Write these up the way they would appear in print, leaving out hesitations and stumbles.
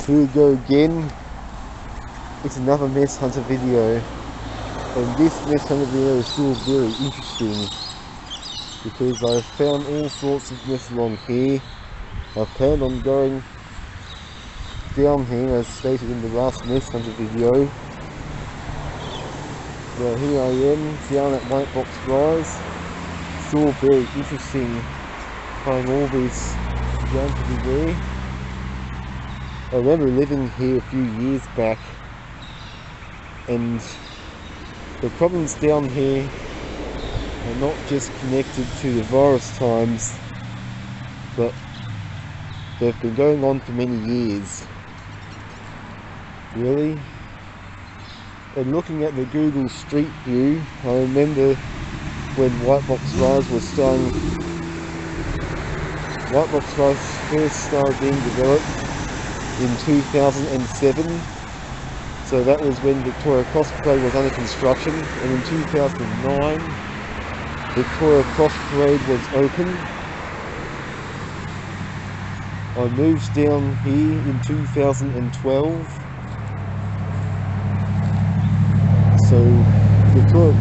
Here we go again. It's another Mess Hunter video, and this Mess Hunter video is still very interesting because I found all sorts of mess along here. I planned on going down here as stated in the last Mess Hunter video. But here I am down at Whitebox Rise. Still very interesting finding all these down to be there. I remember living here a few years back, and the problems down here are not just connected to the virus times, but they've been going on for many years. Really? And looking at the Google Street View, I remember when Whitebox Rise was starting, Whitebox Rise first started being developed in 2007, so that was when Victoria Cross Parade was under construction, and in 2009 Victoria Cross Parade was open. I moved down here in 2012, so Victoria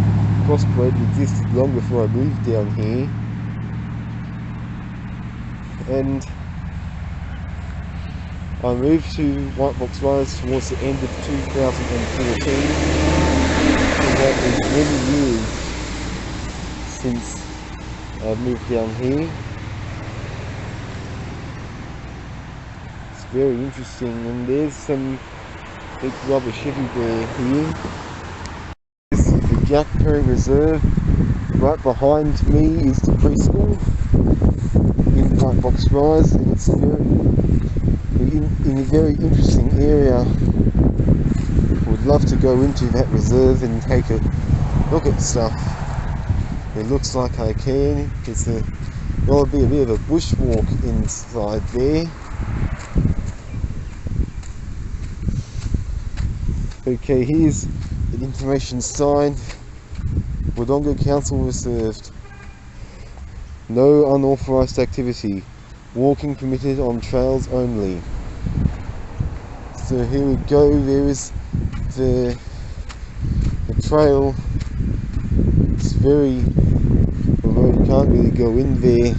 Cross Parade existed long before I moved down here, and I moved to Whitebox Rise towards the end of 2014, and that is many years since I've moved down here. It's very interesting, and there's some big rubbish everywhere here. This is the Jack Perry Reserve. Right behind me is the preschool in Whitebox Rise, and it's in a very interesting area. Would love to go into that reserve and take a look at stuff. It looks like I can. There'll be a bit of a bushwalk inside there. Okay, here's an information sign. Wodonga Council Reserved. No unauthorised activity. Walking permitted on trails only. So here we go. There is the trail. It's very, although you can't really go in there.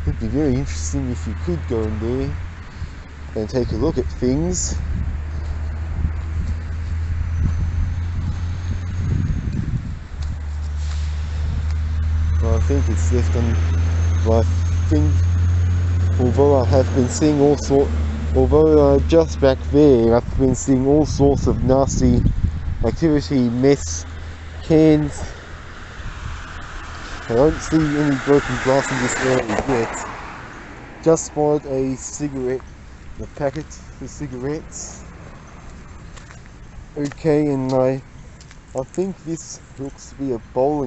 It'd be very interesting if you could go in there and take a look at things. I think it's left on. I think, although I have been seeing although just back there, I've been seeing all sorts of nasty activity, mess, cans. I don't see any broken glass in this area yet. Just spotted a cigarette, a packet for cigarettes. Okay, and I think this looks to be a ball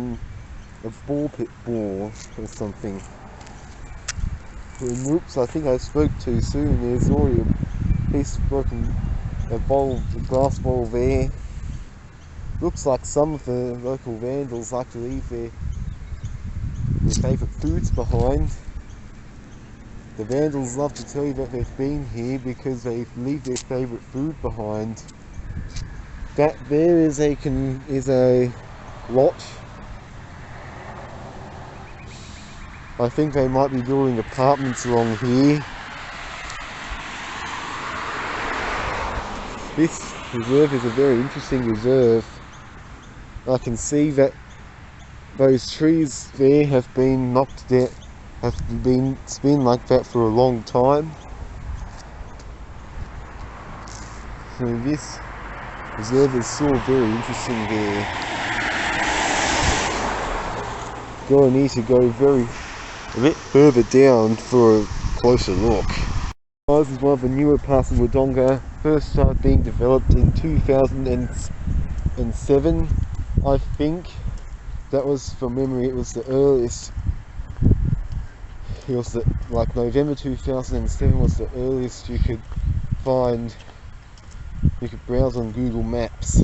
pit ball or something. Oops, I think I spoke too soon. There's already a piece of broken, a glass bottle there. Looks like some of the local vandals like to leave their favourite foods behind. The vandals love to tell you that they've been here because they leave their favourite food behind. That there is a lodge. I think they might be building apartments along here. This reserve is a very interesting reserve. I can see that those trees there have been knocked down. It's been like that for a long time. So this reserve is still very interesting there. I need to go a bit further down for a closer look. This is one of the newer parts of Wodonga. First started being developed in 2007, I think. That was, from memory, it was the earliest. It was like November 2007 was the earliest you could find. You could browse on Google Maps.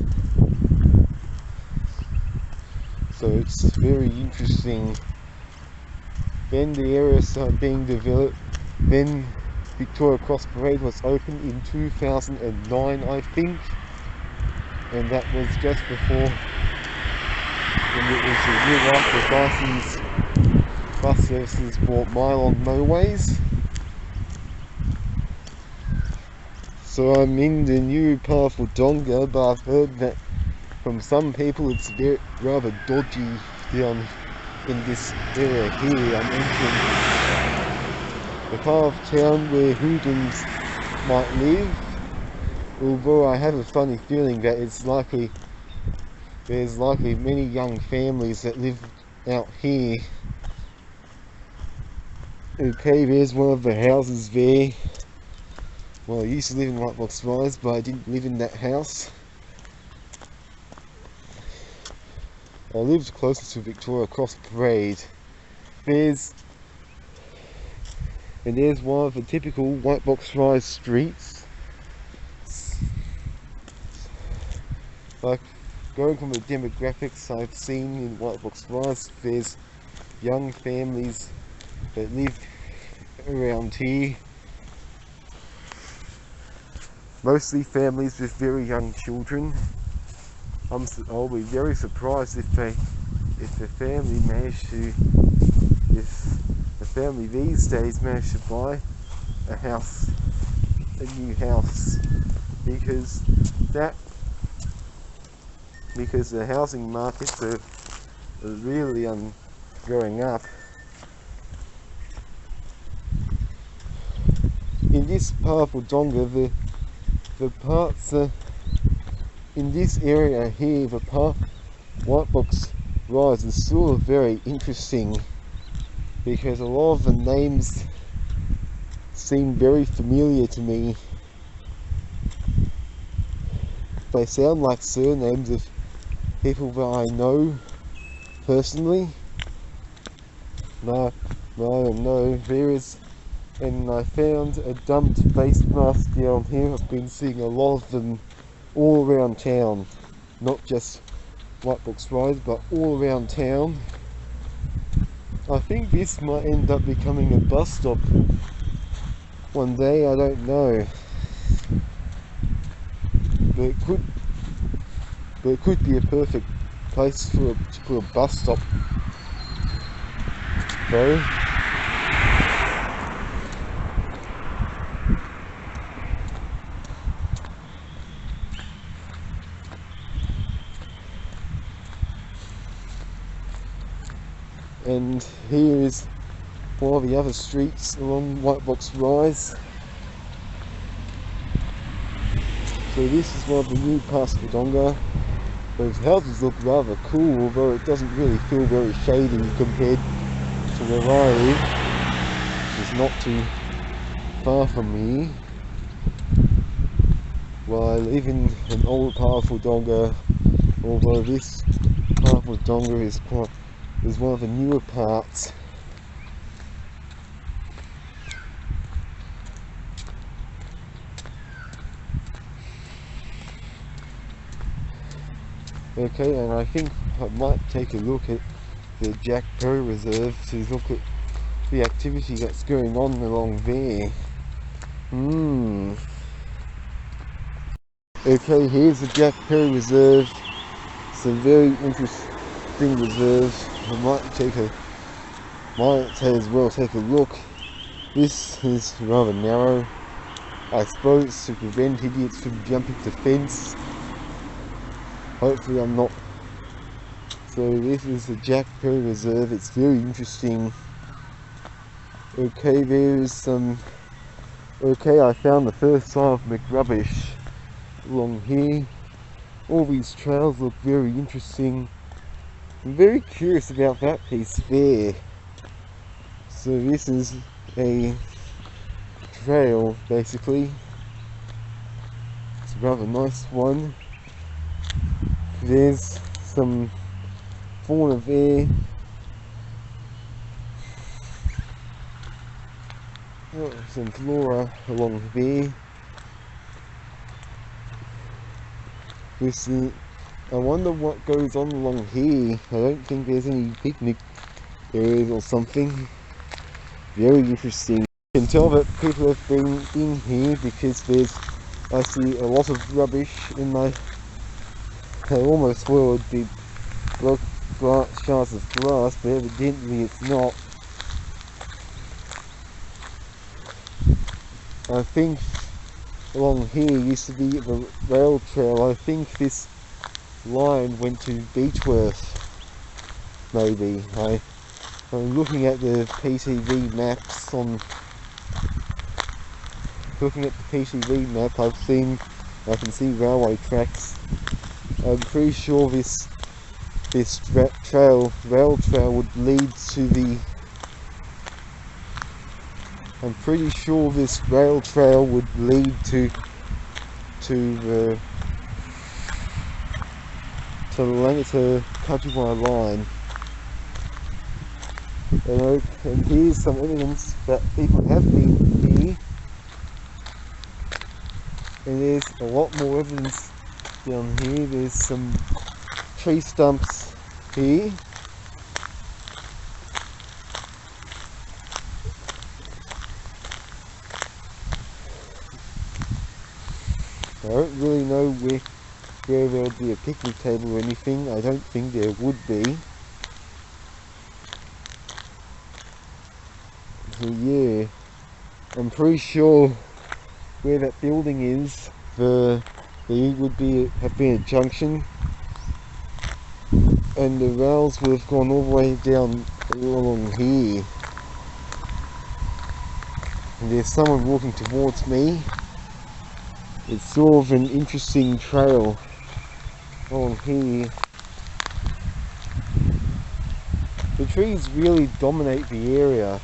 So it's very interesting. Then the area started being developed. Then Victoria Cross Parade was opened in 2009, I think. And that was just before when it was a year after bus services bought Mylon Motorways. So I'm in the new part of Wodonga, but I've heard that from some people it's rather dodgy down in this area here. I'm entering the part of town where hooligans might live, although I have a funny feeling that there's likely many young families that live out here. Okay, there's one of the houses there. Well, I used to live in Whitebox Rise, but I didn't live in that house. I lived closer to Victoria Cross Parade. There's one of the typical Whitebox Rise streets. Like, going from the demographics I've seen in Whitebox Rise, there's young families that live around here. Mostly families with very young children. I'll be very surprised if the family these days managed to buy a new house, because the housing markets are really going up. In this part of Wodonga, the parts in this area here, the part Whitebox Rise is still very interesting, because a lot of the names seem very familiar to me. They sound like surnames of people that I know personally. No, I don't know. And I found a dumped face mask down here. I've been seeing a lot of them all around town, not just Whitebox Rise, but all around town. I think this might end up becoming a bus stop one day, I don't know. But it could be a perfect place to put a bus stop though. And here is one of the other streets along Whitebox Rise. So this is one of the new parts of Wodonga. Those houses look rather cool, although it doesn't really feel very shady compared to where I live, which is not too far from me. Well, I live in an old part of Wodonga, although this part of Wodonga is one of the newer parts. Okay, and I think I might take a look at the Jack Perry Reserve to look at the activity that's going on along there. Okay, here's the Jack Perry Reserve. It's a very interesting reserve. I might as well take a look. This is rather narrow, I suppose, to prevent idiots from jumping the fence. Hopefully I'm not. So this is the Jack Perry Reserve. It's very interesting. Okay, there's some. Okay, I found the first sign of McRubbish along here. All these trails look very interesting. I'm very curious about that piece there. So this is a trail, basically. It's a rather nice one. There's some fauna there. Oh, some flora along there. I wonder what goes on along here. I don't think there's any picnic areas or something. Very interesting. You can tell that people have been in here because I see a lot of rubbish in my. I almost thought it would be shards of glass, but evidently it's not. I think along here used to be the rail trail. I think this line went to Beechworth, maybe. I'm looking at the PTV maps looking at the PTV map, I can see railway tracks. I'm pretty sure this rail trail would lead to the. I'm pretty sure this rail trail would lead to the Countrywide line. And here's some evidence that people have been here. And there's a lot more evidence down here. There's some tree stumps here. I don't really know where there would be a picnic table or anything. I don't think there would be. So yeah, I'm pretty sure where that building is, there would have been a junction, and the rails would have gone all the way down along here. And there's someone walking towards me. It's sort of an interesting trail along here. The trees really dominate the area.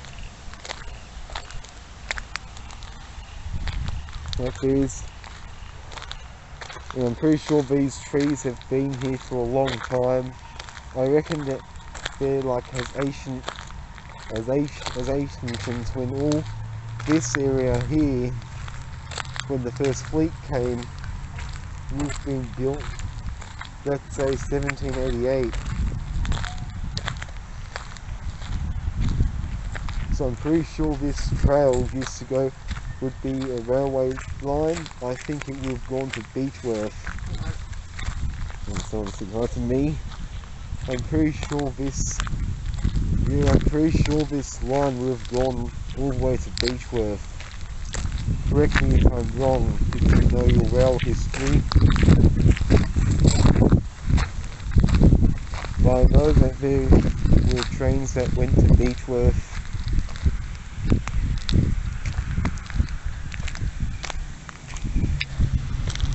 And I'm pretty sure these trees have been here for a long time. I reckon that they're like as ancient when all this area here, when the first fleet came, was being built, let's say 1788. So I'm pretty sure this trail would be a railway line. I think it would have gone to Beechworth. And someone said hi to me. I'm pretty sure this line would have gone all the way to Beechworth. Correct me if I'm wrong, if you know your rail history. But I know that there were trains that went to Beechworth.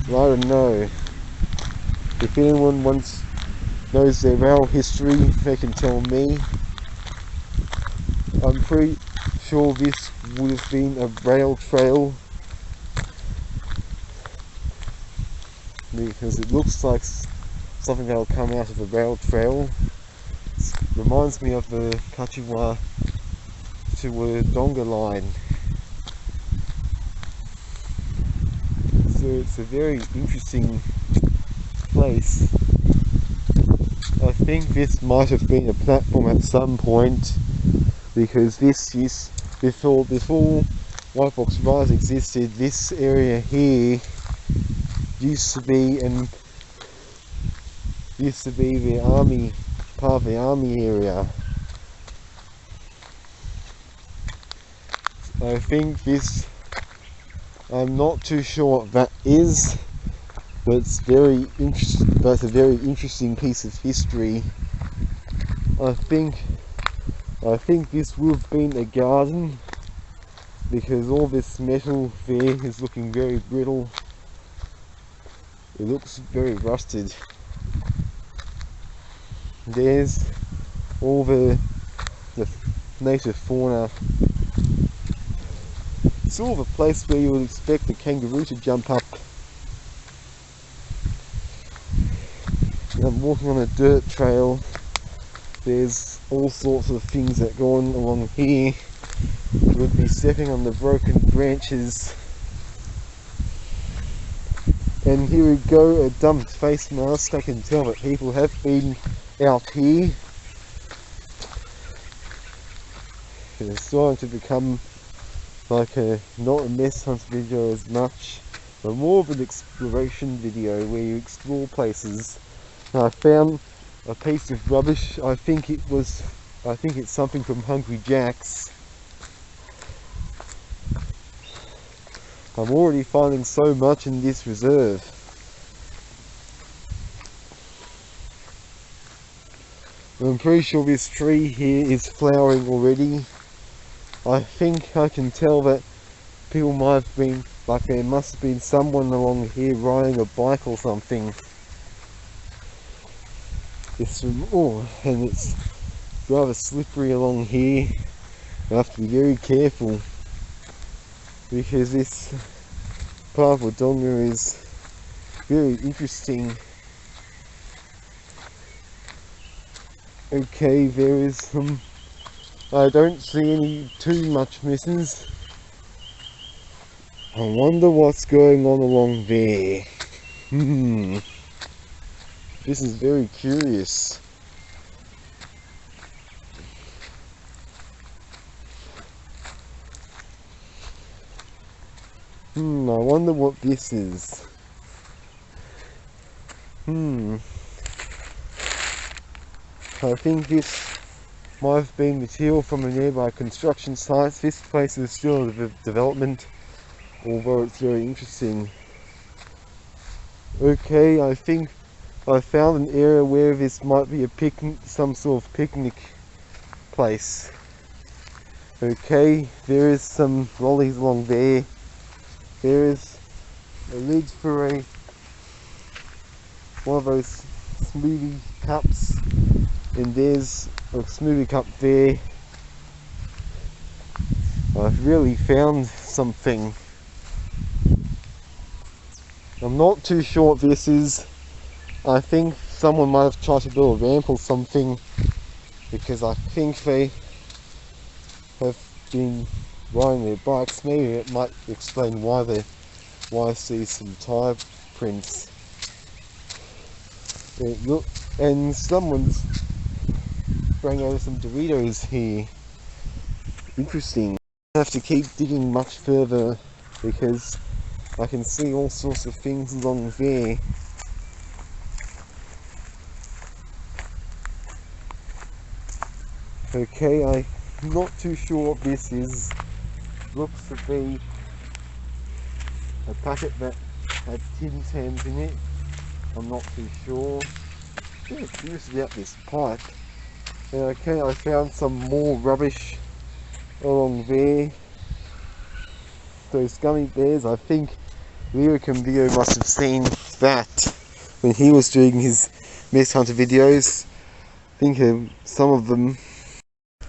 I don't know. If anyone knows their rail history, they can tell me. I'm pretty sure this would have been a rail trail, because it looks like something that'll come out of a rail trail. It reminds me of the Kachiwa to Wodonga line. So it's a very interesting place. think this might have been a platform at some point, because this is before Whitebox Rise existed. This area here used to be the army, part of the army area. I think this, I'm not too sure what that is, but it's very interesting. That's a very interesting piece of history. I think this would have been a garden, because all this metal there is looking very brittle. It looks very rusted. There's all the native fauna. It's all the place where you would expect a kangaroo to jump up. I'm walking on a dirt trail. There's all sorts of things that go on along here. You would be stepping on the broken branches. And here we go, a dumped face mask. I can tell that people have been out here. It's starting to become like not a mess hunt video as much, but more of an exploration video where you explore places. And I found a piece of rubbish. I think it's something from Hungry Jack's. I'm already finding so much in this reserve. I'm pretty sure this tree here is flowering already. I think I can tell that people might have been, like there must have been someone along here riding a bike or something. And it's rather slippery along here. I have to be very careful, because this part of Wodonga is very interesting. Okay, there is some, I don't see any too much misses. I wonder what's going on along there. This is very curious. I wonder what this is. I think this might have been material from a nearby construction site. This place is still in development, although it's very interesting. Okay, I think I found an area where this might be a picnic, some sort of picnic place. Okay, there is some lollies along there. There is a lid for one of those smoothie cups, and there's a smoothie cup there. I've really found something. I'm not too sure what this is. I think someone might have tried to build a ramp or something, because I think they have been riding their bikes. Maybe it might explain why I see some tire prints. Look, and someone's spraying over some Doritos here. Interesting. I have to keep digging much further, because I can see all sorts of things along there. Okay, I'm not too sure what this is. Looks to be a packet that had tin cans in it. I'm not too sure. I'm just curious about this pipe. Okay, I found some more rubbish along there. Those gummy bears, I think Lyric and Theo must have seen that when he was doing his Mess Hunter videos. I think some of them.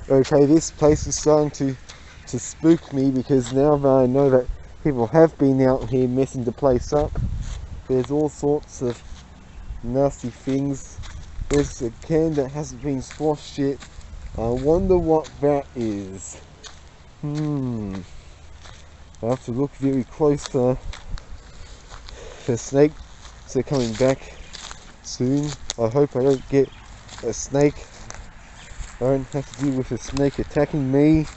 Okay, this place is starting to spook me, because now that I know that people have been out here messing the place up, there's all sorts of nasty things. There's a can that hasn't been squashed yet. I wonder what that is. I have to look very closer. The snakes are coming back soon. I hope I don't get a snake. I don't have to deal with a snake attacking me.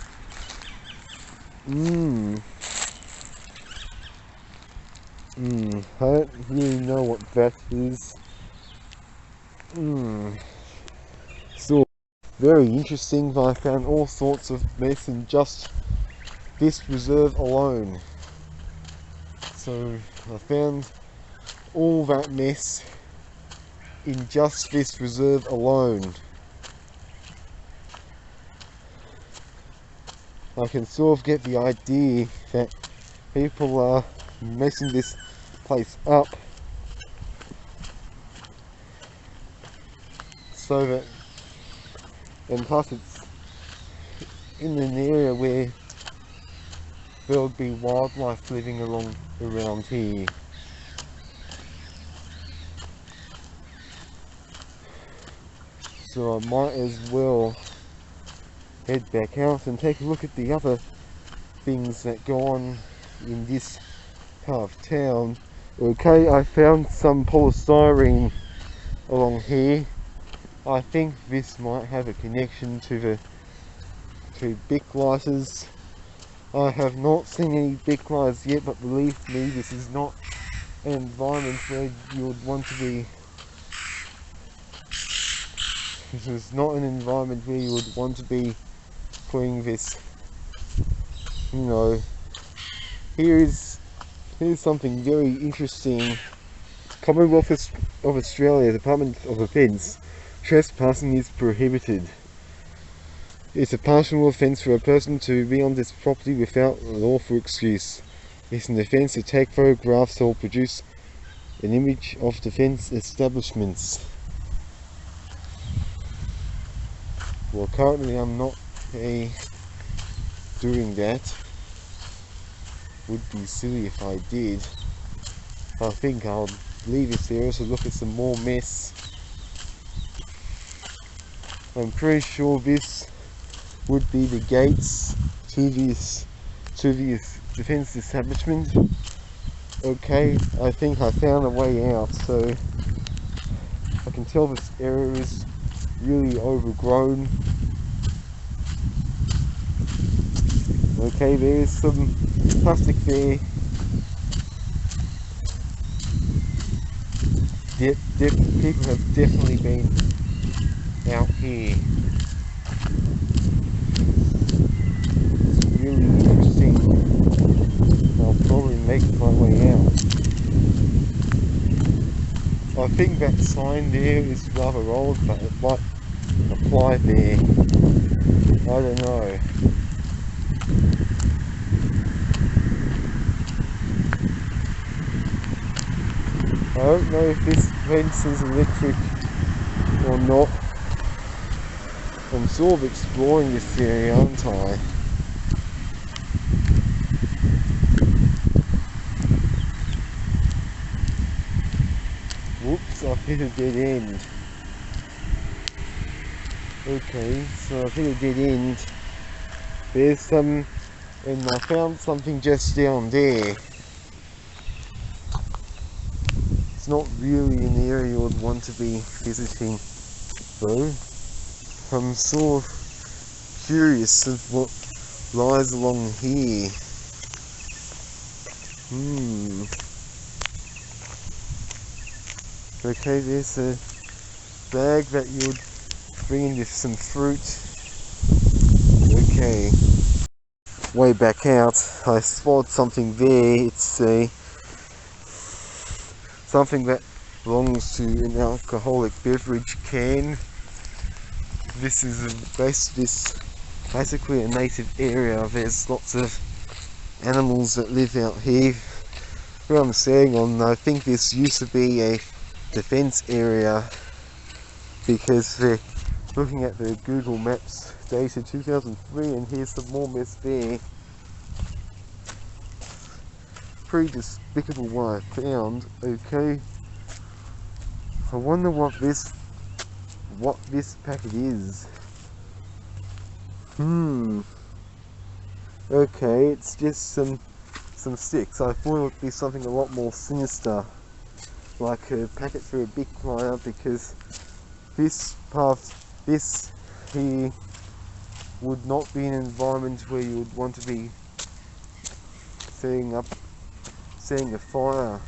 I don't really know what that is. So very interesting, but I found all sorts of mess in just this reserve alone. So I found all that mess in just this reserve alone. I can sort of get the idea that people are messing this place up so that, and plus it's in an area where there'll be wildlife living around here. So I might as well head back out and take a look at the other things that go on in this part of town. Okay, I found some polystyrene along here. I think this might have a connection to Bic lighters. I have not seen any Bic lighters yet, but believe me, this is not an environment where you would want to be. This is not an environment where you would want to be putting this. You know, here's something very interesting. Commonwealth of Australia Department of Defence. Trespassing is prohibited. It's a partial offence for a person to be on this property without a lawful excuse. It's an offence to take photographs or produce an image of defence establishments. Well, currently I'm not doing that. Would be silly if I did. I think I'll leave this area to look at some more mess. I'm pretty sure this would be the gates to this defence establishment. Okay, I think I found a way out, so I can tell this area is really overgrown. Okay, there's some plastic there. People have definitely been out here. It's really interesting. I'll probably make my way out. I think that sign there is rather old, but it might apply there. I don't know. I don't know if this fence is electric or not. I'm sort of exploring this area, aren't I? Whoops, I've hit a dead end. Okay, so I've hit a dead end. There's some, and I found something just down there. It's not really an area you would want to be visiting, though. I'm sort of curious of what lies along here. Okay, there's a bag that you would bring in with some fruit. Okay. Way back out, I spotted something there. It's something that belongs to an alcoholic beverage can. This is basically a native area. There's lots of animals that live out here. Where I'm staying on, I think this used to be a defence area, because they're looking at the Google Maps data 2003, and here's some more mess there. Pretty despicable what I found. Okay, I wonder what this packet is. Okay, it's just some sticks. I thought it would be something a lot more sinister, like a packet for a big client, because this path, this here would not be an environment where you would want to be setting a fire.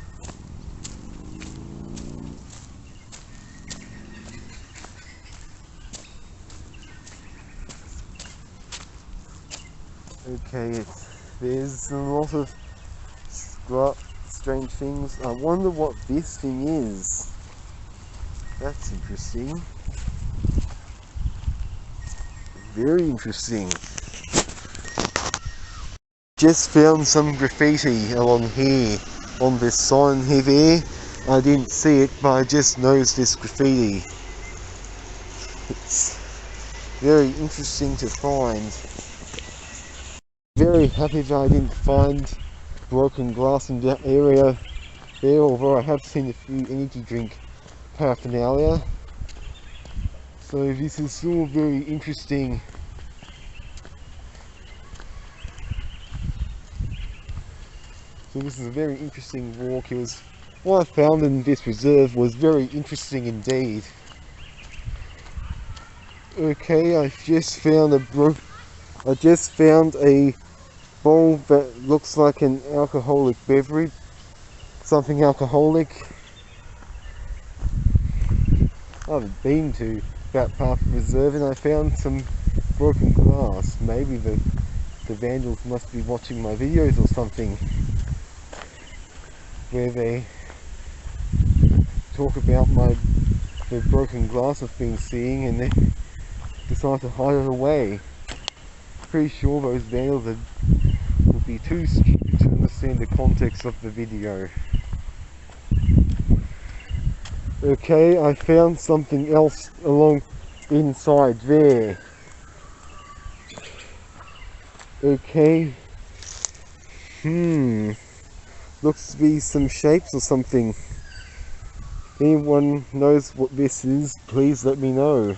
Okay, there's a lot of strange things. I wonder what this thing is. That's interesting. Very interesting. Just found some graffiti along here on this sign here there. I didn't see it, but I just noticed this graffiti. It's very interesting to find. Very happy that I didn't find broken glass in that area there, although I have seen a few energy drink paraphernalia. So this is still very interesting. So this is a very interesting walk. What I found in this reserve was very interesting indeed. Okay, I just found a bowl that looks like an alcoholic beverage, something alcoholic. I haven't been to that part of the reserve, and I found some broken glass. Maybe the vandals must be watching my videos or something, where they talk about the broken glass I've been seeing, and they decide to hide it away. Pretty sure those vandals would be too stupid to understand the context of the video. Okay, I found something else along inside there. Okay. Looks to be some shapes or something. If anyone knows what this is, please let me know.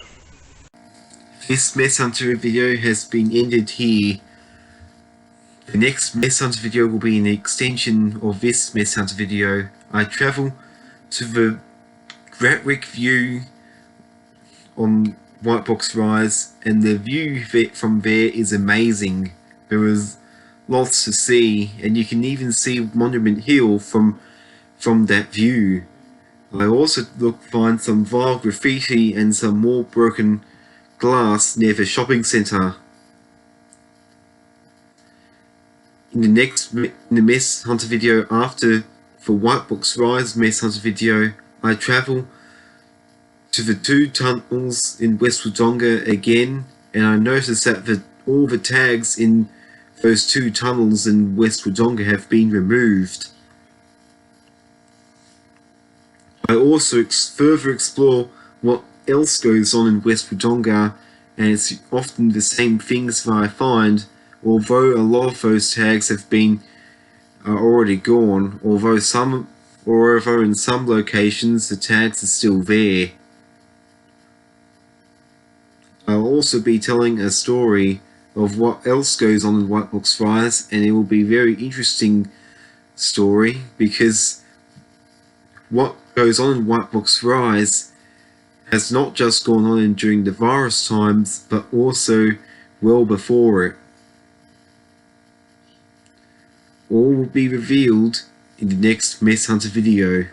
This Messhunter video has been ended here. The next Messhunter video will be an extension of this Messhunter video. I travel to the Gatwick view on Whitebox Rise, and the view from there is amazing. There is lots to see, and you can even see Monument Hill from that view. I also find some vile graffiti and some more broken glass near the shopping centre. In the Messhunter video after the Whitebox Rise Messhunter video, I travel to the 2 tunnels in West Wodonga again, and I noticed that all the tags in those 2 tunnels in West Wodonga have been removed. I also further explore what else goes on in West Wodonga, and it's often the same things that I find, although a lot of those tags are already gone, although in some locations the tags are still there. I'll also be telling a story of what else goes on in Whitebox Rise, and it will be a very interesting story, because what goes on in Whitebox Rise has not just gone on during the virus times, but also well before it. All will be revealed in the next Messhunter video.